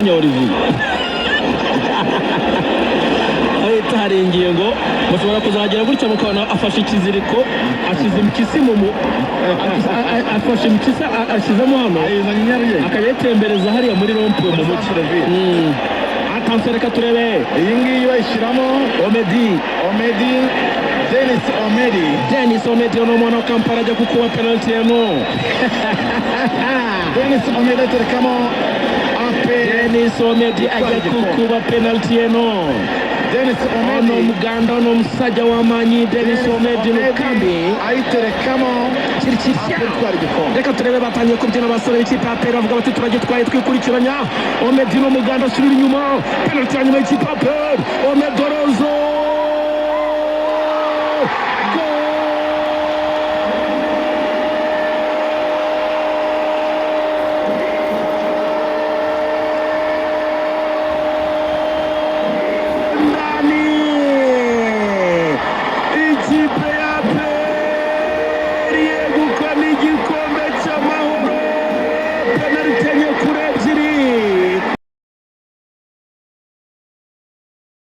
Olivier ahita hari ingingo mushobora kuzagera gutya mukabona afashe ikiziriko ashize impyisi afashe impyisi ashizemo hano akayetembereza hariya muri rompuwe mu mujyi. Attention reka turebe iyi ngiyi bayishyiramo Omedi Dennis Omedi no mwana wa Kampala ajya kukuba penalty yano. Dennis Omedi aterekamo Dennis Omedi ajya kukuba penalty yano. Dennis Omedi ono muganda ono musajja w'amaanyi Dennis Omedi Lukambi ayiterekamo reka turebe batangiye kubyina abasore b'ikipe ya APR bavuga bati turagitwaye twikurikiranya. Omedi no muganda asubira inyuma penalty ya nyuma y'ikipe ya APR. Omedi Orozo penalty